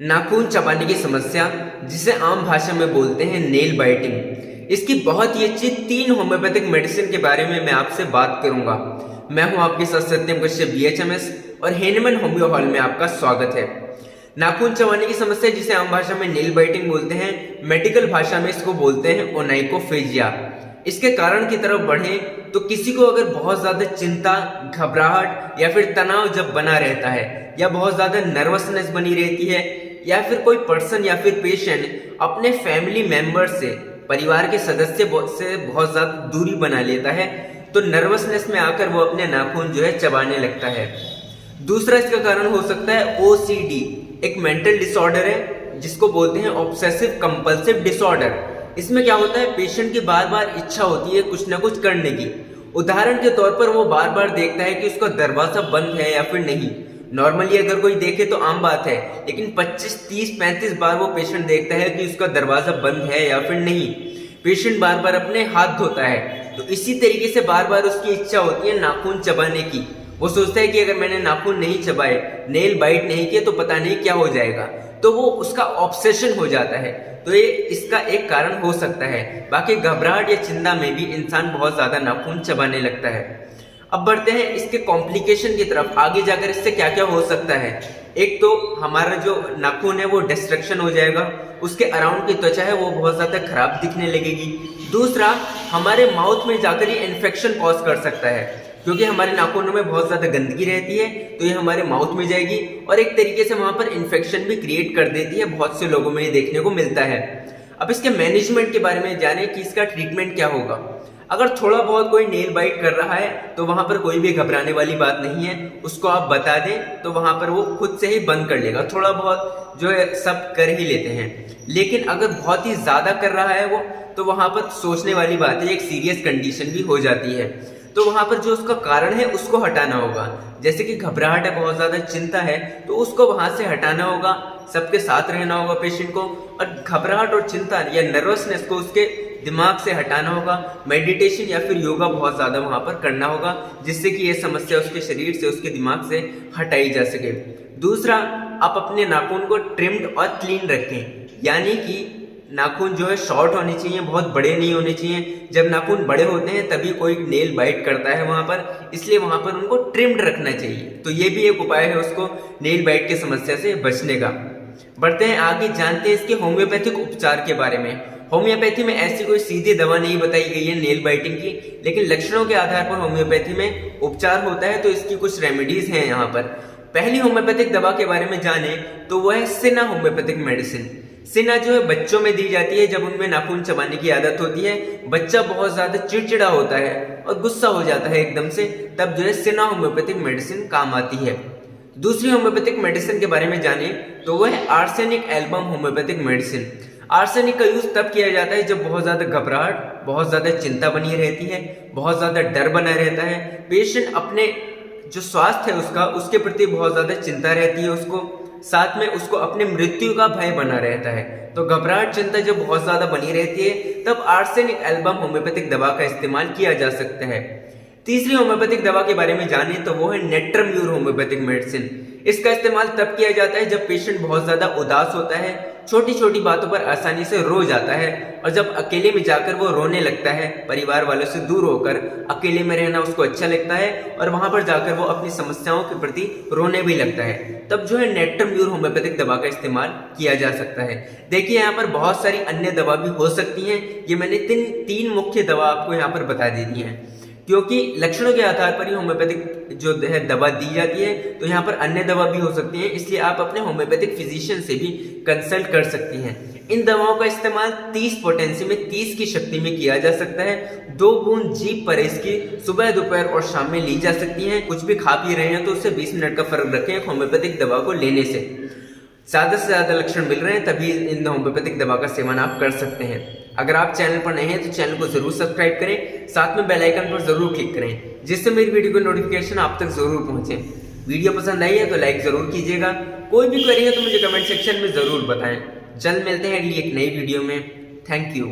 नाखून चबाने की समस्या, जिसे आम भाषा में बोलते हैं नेल बाइटिंग, इसकी बहुत ही अच्छी 3 होम्योपैथिक मेडिसिन के बारे में मैं आपसे बात करूंगा। मैं हूं आपके साथ सत्यम कश्यप बीएचएमएस और हेनमन होम्यो हॉल में आपका स्वागत है। नाखून चबाने की समस्या, जिसे आम भाषा में नेल बाइटिंग बोलते हैं, मेडिकल भाषा में इसको बोलते हैं ओनाइकोफेजिया। इसके कारण की तरफ बढ़े तो किसी को अगर बहुत ज्यादा चिंता, घबराहट या फिर तनाव जब बना रहता है या बहुत ज्यादा नर्वसनेस बनी रहती है, या फिर कोई पर्सन या फिर पेशेंट अपने फैमिली मेंबर से, परिवार के सदस्य से बहुत ज्यादा दूरी बना लेता है, तो नर्वसनेस में आकर वो अपने नाखून जो है चबाने लगता है। दूसरा इसका कारण हो सकता है ओसीडी, एक मेंटल डिसऑर्डर है जिसको बोलते हैं ऑब्सेसिव कंपल्सिव डिसऑर्डर। इसमें क्या होता है, पेशेंट की बार बार इच्छा होती है कुछ ना कुछ करने की। उदाहरण के तौर पर वो बार बार देखता है कि उसका दरवाजा बंद है या फिर नहीं। नॉर्मली अगर कोई देखे तो आम बात है, लेकिन 25, 30, 35 बार वो पेशेंट देखता है कि उसका दरवाजा बंद है या फिर नहीं। पेशेंट बार बार अपने हाथ धोता है, तो इसी तरीके से बार बार उसकी इच्छा होती है नाखून चबाने की। वो सोचता है कि अगर मैंने नाखून नहीं चबाए, नेल बाइट नहीं किए, तो पता नहीं क्या हो जाएगा, तो वो उसका ऑब्सेशन हो जाता है। तो ये इसका एक कारण हो सकता है। बाकी घबराहट या चिंता में भी इंसान बहुत ज्यादा नाखून चबाने लगता है। अब बढ़ते हैं इसके कॉम्प्लिकेशन की तरफ। आगे जाकर इससे क्या क्या हो सकता है। एक तो हमारा जो नाखून है वो डिस्ट्रक्शन हो जाएगा, उसके अराउंड की त्वचा है वो बहुत ज्यादा खराब दिखने लगेगी। दूसरा, हमारे माउथ में जाकर ये इन्फेक्शन कॉज कर सकता है, क्योंकि हमारे नाखूनों में बहुत ज्यादा गंदगी रहती है, तो ये हमारे माउथ में जाएगी और एक तरीके से वहां पर इन्फेक्शन भी क्रिएट कर देती है। बहुत से लोगों में ये देखने को मिलता है। अब इसके मैनेजमेंट के बारे में जाने कि इसका ट्रीटमेंट क्या होगा। अगर थोड़ा बहुत कोई नेल बाइट कर रहा है तो वहां पर कोई भी घबराने वाली बात नहीं है। उसको आप बता दें तो वहां पर वो खुद से ही बंद कर लेगा। थोड़ा बहुत जो है सब कर ही लेते हैं, लेकिन अगर बहुत ही ज्यादा कर रहा है वो, तो वहां पर सोचने वाली बात है, एक सीरियस कंडीशन भी हो जाती है। तो वहां पर जो उसका कारण है उसको हटाना होगा। जैसे कि घबराहट है, बहुत ज्यादा चिंता है, तो उसको वहां से हटाना होगा। सबके साथ रहना होगा पेशेंट को, और घबराहट और चिंता या नर्वसनेस को उसके दिमाग से हटाना होगा। मेडिटेशन या फिर योगा बहुत ज्यादा वहां पर करना होगा, जिससे कि यह समस्या उसके शरीर से, उसके दिमाग से हटाई जा सके। दूसरा, आप अपने नाखून को ट्रिम्ड और क्लीन रखें, यानी कि नाखून जो है शॉर्ट होने चाहिए, बहुत बड़े नहीं होने चाहिए। जब नाखून बड़े होते हैं तभी कोई नेल बाइट करता है वहां पर, इसलिए वहां पर उनको ट्रिम्ड रखना चाहिए। तो ये भी एक उपाय है उसको नेल बाइट की समस्या से बचने का। बढ़ते हैं आगे, जानते हैं इसके होम्योपैथिक उपचार के बारे में। होम्योपैथी में ऐसी कोई सीधी दवा नहीं बताई गई है नेल बाइटिंग की, लेकिन लक्षणों के आधार पर होम्योपैथी में उपचार होता है। तो इसकी कुछ रेमेडीज हैं यहाँ पर। पहली होम्योपैथिक दवा के बारे में जाने तो वह है सिन्हा होम्योपैथिक मेडिसिन। सिन्हा जो है बच्चों में दी जाती है। जब उनमें नाखून चबाने की आदत होती है, बच्चा बहुत ज्यादा चिड़चिड़ा होता है और गुस्सा हो जाता है एकदम से, तब जो है सिन्हा होम्योपैथिक मेडिसिन काम आती है। दूसरी होम्योपैथिक मेडिसिन के बारे में जाने तो वह है arsenic album homeopathic medicine. Arsenic का यूज तब किया जाता है जब बहुत ज्यादा घबराहट, बहुत ज्यादा चिंता बनी रहती है, बहुत ज्यादा डर बना रहता है। पेशेंट अपने जो स्वास्थ्य है उसका, उसके प्रति बहुत ज्यादा चिंता रहती है उसको, साथ में उसको अपने मृत्यु का भय बना रहता है। तो घबराहट, चिंता जब बहुत ज्यादा बनी रहती है, तब आर्सेनिक एल्बम होम्योपैथिक दवा का इस्तेमाल किया जा सकता है। तीसरी होम्योपैथिक दवा के बारे में जाने तो वो है नेट्रम्यूर होम्योपैथिक मेडिसिन। इसका इस्तेमाल तब किया जाता है जब पेशेंट बहुत ज्यादा उदास होता है, छोटी छोटी बातों पर आसानी से रो जाता है, और जब अकेले में जाकर वो रोने लगता है, परिवार वालों से दूर होकर अकेले में रहना उसको अच्छा लगता है, और वहां पर जाकर वो अपनी समस्याओं के प्रति रोने भी लगता है, तब जो है नेट्रम्यूर होम्योपैथिक दवा का इस्तेमाल किया जा सकता है। देखिए यहाँ पर बहुत सारी अन्य दवा भी हो सकती हैं। ये मैंने तीन मुख्य दवा आपको यहाँ पर बता दी दी है, क्योंकि लक्षणों के आधार पर ही होम्योपैथिक जो है दवा दी जाती है। तो यहाँ पर अन्य दवा भी हो सकती है, इसलिए आप अपने होम्योपैथिक फिजिशियन से भी कंसल्ट कर सकती हैं। इन दवाओं का इस्तेमाल 30 पोटेंसी में 30 की शक्ति में किया जा सकता है। 2 बूंद जीभ पर इसकी सुबह, दोपहर और शाम में ली जा सकती है। कुछ भी खा पी रहे हैं तो उससे 20 मिनट का फर्क रखें होम्योपैथिक दवा को लेने से। ज्यादा से ज्यादा लक्षण मिल रहे हैं तभी इन होम्योपैथिक दवा का सेवन आप कर सकते हैं। अगर आप चैनल पर नए हैं तो चैनल को जरूर सब्सक्राइब करें, साथ में बेल आइकन पर जरूर क्लिक करें, जिससे मेरी वीडियो की नोटिफिकेशन आप तक जरूर पहुंचे। वीडियो पसंद आई है तो लाइक जरूर कीजिएगा। कोई भी क्वेरी है तो मुझे कमेंट सेक्शन में जरूर बताएं। जल्द मिलते हैं अगली एक नई वीडियो में। Thank you.